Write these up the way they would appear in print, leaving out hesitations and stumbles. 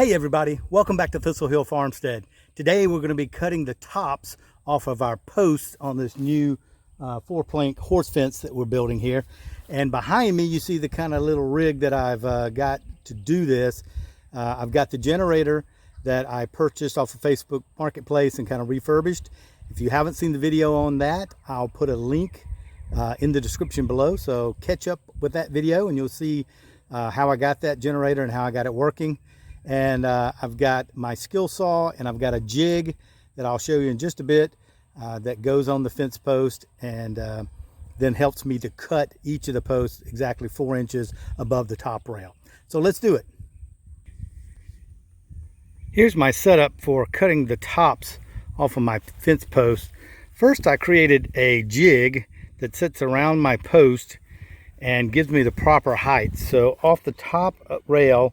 Hey everybody, welcome back to Thistle Hill Farmstead. Today we're going to be cutting the tops off of our posts on this new 4-plank horse fence that we're building here. And behind me you see the kind of little rig that I've got to do this. I've got the generator that I purchased off of Facebook Marketplace and kind of refurbished. If you haven't seen the video on that, I'll put a link in the description below, so catch up with that video and you'll see how I got that generator and how I got it working. And I've got my skill saw and I've got a jig that I'll show you in just a bit that goes on the fence post and then helps me to cut each of the posts exactly 4 inches above the top rail. So let's do it. Here's my setup for cutting the tops off of my fence post. First, I created a jig that sits around my post and gives me the proper height. So off the top rail,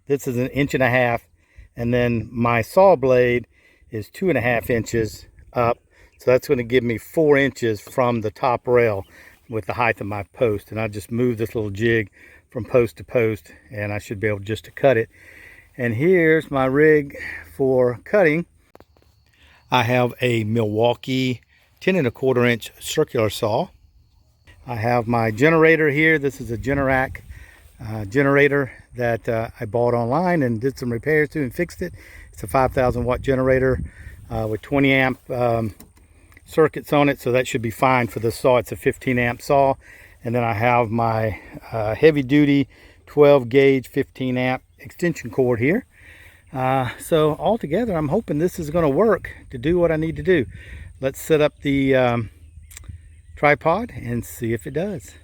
this is 1.5 inches, and then my saw blade is 2.5 inches up. So that's going to give me 4 inches from the top rail with the height of my post. And I just move this little jig from post to post and I should be able just to cut it. And here's my rig for cutting. I have a Milwaukee 10.25 inch circular saw. I have my generator here. This is a Generac generator that I bought online and did some repairs to and fixed it. It's a 5,000 watt generator with 20 amp circuits on it, so that should be fine for this saw. It's a 15 amp saw. And then I have my heavy duty 12 gauge 15 amp extension cord here. So altogether I'm hoping this is going to work to do what I need to do. Let's set up the tripod and see if it does.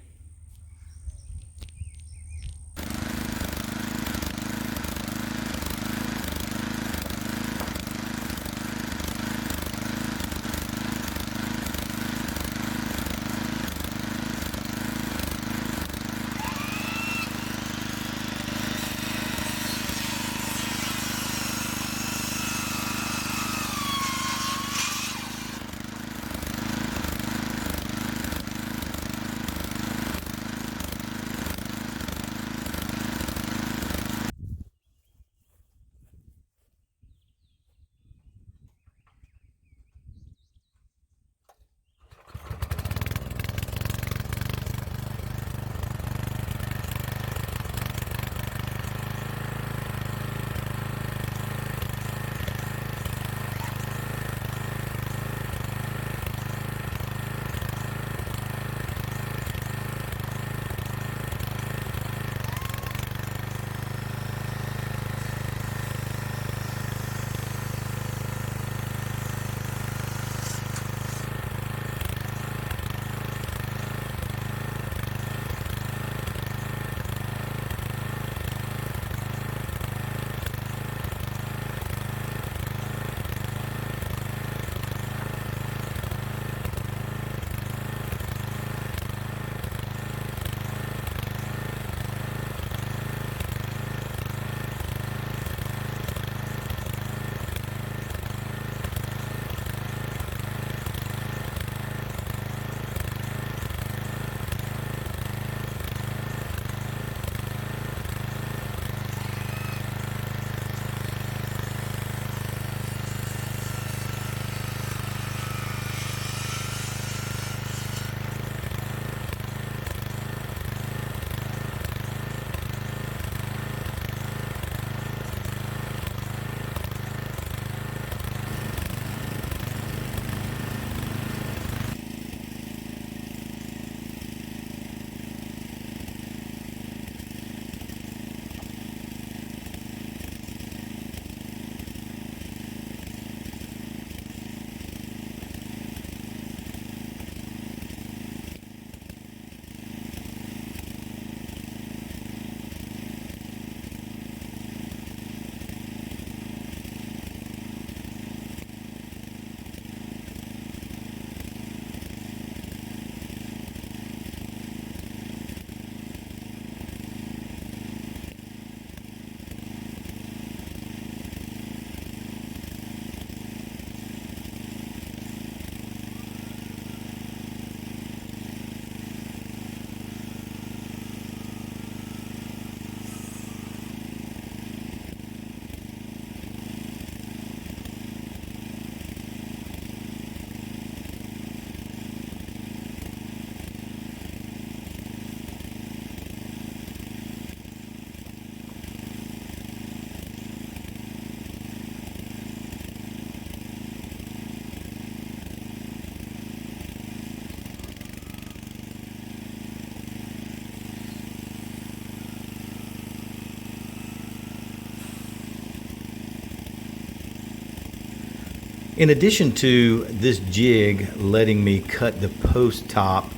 In addition to this jig letting me cut the post top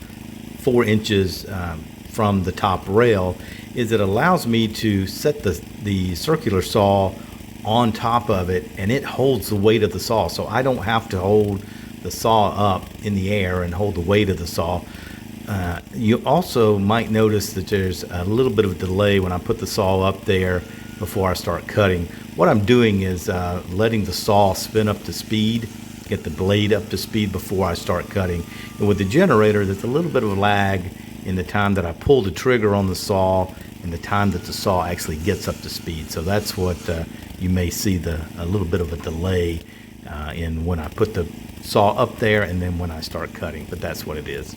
4 inches from the top rail, is it allows me to set the circular saw on top of it, and it holds the weight of the saw, so I don't have to hold the saw up in the air and hold the weight of the saw. You also might notice that there's a little bit of a delay when I put the saw up there before I start cutting. What I'm doing is letting the saw spin up to speed, get the blade up to speed before I start cutting. And with the generator, there's a little bit of a lag in the time that I pull the trigger on the saw and the time that the saw actually gets up to speed. So that's what you may see, a little bit of a delay in when I put the saw up there and then when I start cutting, but that's what it is.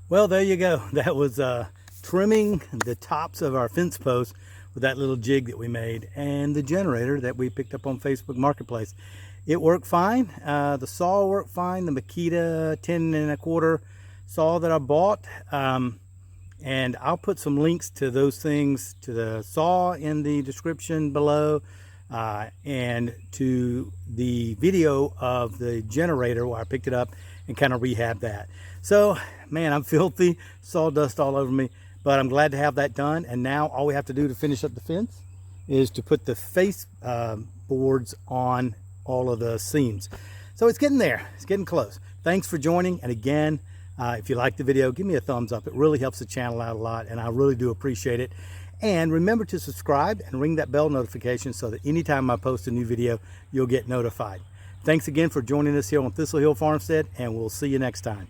Well, there you go. That was trimming the tops of our fence posts with that little jig that we made, and the generator that we picked up on Facebook Marketplace. It worked fine. The saw worked fine. The Makita 10 1/4 saw that I bought. And I'll put some links to those things, to the saw in the description below, and to the video of the generator where I picked it up and kind of rehab that. So, man, I'm filthy, sawdust all over me, but I'm glad to have that done. And now all we have to do to finish up the fence is to put the face boards on all of the seams. So it's getting there. It's getting close. Thanks for joining. And again, if you like the video, give me a thumbs up. It really helps the channel out a lot, and I really do appreciate it. And remember to subscribe and ring that bell notification so that anytime I post a new video, you'll get notified. Thanks again for joining us here on Thistle Hill Farmstead, and we'll see you next time.